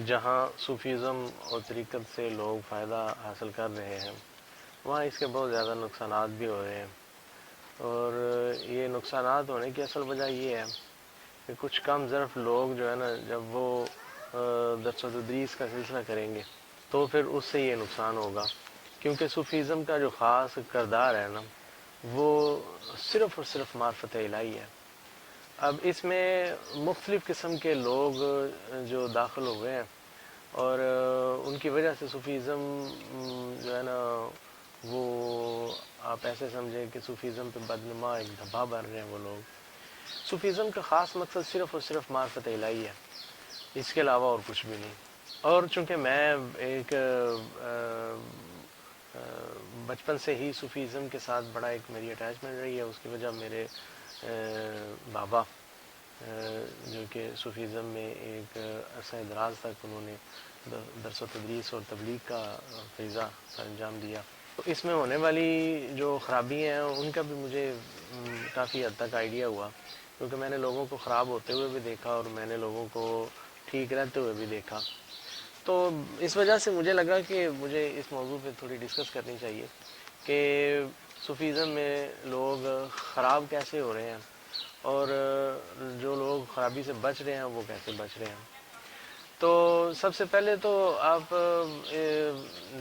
جہاں صوفیزم اور طریقت سے لوگ فائدہ حاصل کر رہے ہیں وہاں اس کے بہت زیادہ نقصانات بھی ہو رہے ہیں، اور یہ نقصانات ہونے کی اصل وجہ یہ ہے کہ کچھ کم ظرف لوگ جو ہے نا جب وہ درس و تدریس کا سلسلہ کریں گے تو پھر اس سے یہ نقصان ہوگا، کیونکہ صوفیزم کا جو خاص کردار ہے نا وہ صرف اور صرف معرفت الہی ہے۔ اب اس میں مختلف قسم کے لوگ جو داخل ہوئے ہیں، اور ان کی وجہ سے صوفیزم جو ہے نا وہ آپ ایسے سمجھیں کہ صوفیزم پہ بدنما ایک دھبا بن رہے ہیں وہ لوگ۔ صوفیزم کا خاص مقصد صرف اور صرف معرفت الہی ہے، اس کے علاوہ اور کچھ بھی نہیں۔ اور چونکہ میں ایک بچپن سے ہی صوفیزم کے ساتھ بڑا ایک میری اٹیچمنٹ رہی ہے، اس کی وجہ میرے بابا جو کہ صوفیزم میں ایک عرصہ دراز تک انہوں نے درس و تدریس اور تبلیغ کا فریضہ انجام دیا، تو اس میں ہونے والی جو خرابی ہیں ان کا بھی مجھے کافی حد تک آئیڈیا ہوا، کیونکہ میں نے لوگوں کو خراب ہوتے ہوئے بھی دیکھا اور میں نے لوگوں کو ٹھیک رہتے ہوئے بھی دیکھا، تو اس وجہ سے مجھے لگا کہ مجھے اس موضوع پہ تھوڑی ڈسکس کرنی چاہیے کہ صوفیزم میں لوگ خراب کیسے ہو رہے ہیں، اور جو لوگ خرابی سے بچ رہے ہیں وہ کیسے بچ رہے ہیں۔ تو سب سے پہلے تو آپ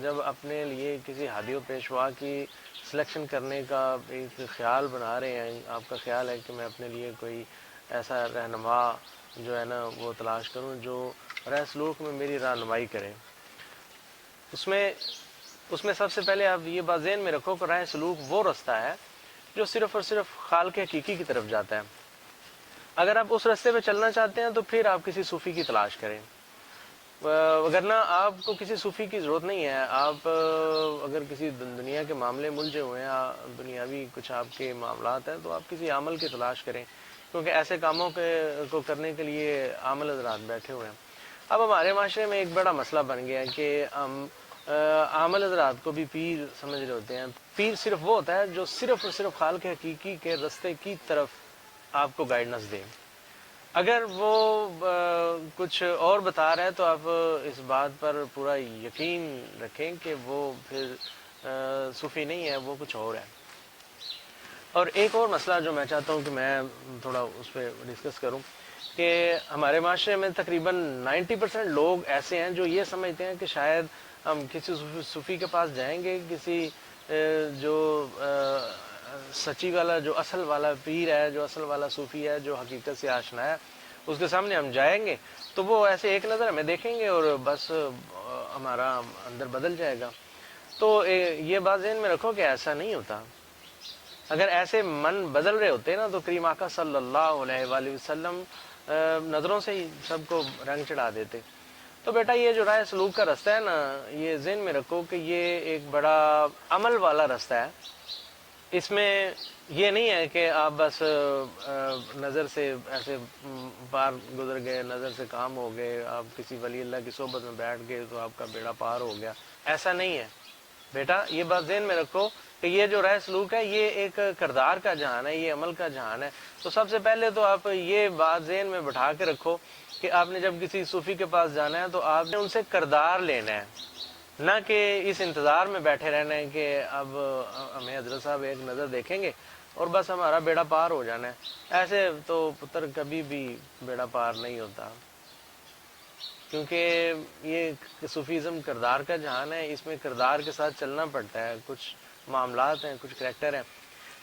جب اپنے لیے کسی ہادی و پیشوا کی سلیکشن کرنے کا ایک خیال بنا رہے ہیں، آپ کا خیال ہے کہ میں اپنے لیے کوئی ایسا رہنما جو ہے نا وہ تلاش کروں جو راہ سلوک میں میری رہنمائی کرے، اس میں سب سے پہلے آپ یہ بات ذہن میں رکھو کہ راہ سلوک وہ رستہ ہے جو صرف اور صرف خالق حقیقی کی طرف جاتا ہے۔ اگر آپ اس رستے پہ چلنا چاہتے ہیں تو پھر آپ کسی صوفی کی تلاش کریں، وگرنہ آپ کو کسی صوفی کی ضرورت نہیں ہے۔ آپ اگر کسی دنیا کے معاملے ملجھے ہوئے ہیں، دنیاوی کچھ آپ کے معاملات ہیں، تو آپ کسی عامل کی تلاش کریں، کیونکہ ایسے کاموں کو کرنے کے لیے عامل حضرات بیٹھے ہوئے ہیں۔ اب ہمارے معاشرے میں ایک بڑا مسئلہ بن گیا ہے کہ ہم عامل حضرات کو بھی پیر سمجھ رہے ہوتے ہیں۔ پیر صرف وہ ہوتا ہے جو صرف اور صرف خالق حقیقی کے رستے کی طرف آپ کو گائیڈنس دے۔ اگر وہ کچھ اور بتا رہا ہے تو آپ اس بات پر پورا یقین رکھیں کہ وہ پھر صوفی نہیں ہے، وہ کچھ اور ہے۔ اور ایک اور مسئلہ جو میں چاہتا ہوں کہ میں تھوڑا اس پہ ڈسکس کروں کہ ہمارے معاشرے میں تقریباً 90% لوگ ایسے ہیں جو یہ سمجھتے ہیں کہ شاید ہم کسی صوفی کے پاس جائیں گے، کسی جو سچی والا، جو اصل والا پیر ہے، جو اصل والا صوفی ہے، جو حقیقت سے آشنا ہے، اس کے سامنے ہم جائیں گے تو وہ ایسے ایک نظر ہمیں دیکھیں گے اور بس ہمارا اندر بدل جائے گا۔ تو یہ بات ذہن میں رکھو کہ ایسا نہیں ہوتا۔ اگر ایسے من بدل رہے ہوتے نا تو کریم آقا صلی اللہ علیہ وآلہ وسلم نظروں سے ہی سب کو رنگ چڑھا دیتے۔ تو بیٹا یہ جو راہ سلوک کا رستہ ہے نا، یہ ذہن میں رکھو کہ یہ ایک بڑا عمل والا رستہ ہے۔ اس میں یہ نہیں ہے کہ آپ بس نظر سے ایسے پار گزر گئے، نظر سے کام ہو گئے، آپ کسی ولی اللہ کی صحبت میں بیٹھ گئے تو آپ کا بیڑا پار ہو گیا، ایسا نہیں ہے بیٹا۔ یہ بات ذہن میں رکھو کہ یہ جو راہ سلوک ہے یہ ایک کردار کا جہان ہے، یہ عمل کا جہان ہے۔ تو سب سے پہلے تو آپ یہ بات ذہن میں بٹھا کے رکھو کہ آپ نے جب کسی صوفی کے پاس جانا ہے تو آپ نے ان سے کردار لینا ہے، نہ کہ اس انتظار میں بیٹھے رہنا ہے کہ اب ہمیں حضرت صاحب ایک نظر دیکھیں گے اور بس ہمارا بیڑا پار ہو جانا ہے۔ ایسے تو پتر کبھی بھی بیڑا پار نہیں ہوتا، کیونکہ یہ صوفیزم کردار کا جہان ہے، اس میں کردار کے ساتھ چلنا پڑتا ہے، کچھ معاملات ہیں، کچھ کریکٹر ہیں۔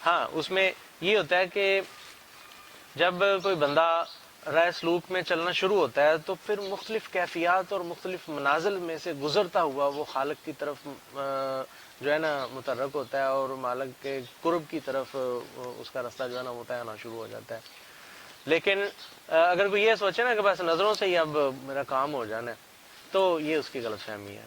ہاں اس میں یہ ہوتا ہے کہ جب کوئی بندہ راہ سلوک میں چلنا شروع ہوتا ہے تو پھر مختلف کیفیات اور مختلف منازل میں سے گزرتا ہوا وہ خالق کی طرف جو ہے نا متحرک ہوتا ہے، اور مالک کے قرب کی طرف اس کا رستہ جو ہے نا وہ طے ہونا شروع ہو جاتا ہے۔ لیکن اگر کوئی یہ سوچے نا کہ بس نظروں سے ہی اب میرا کام ہو جانا ہے تو یہ اس کی غلط فہمی ہے۔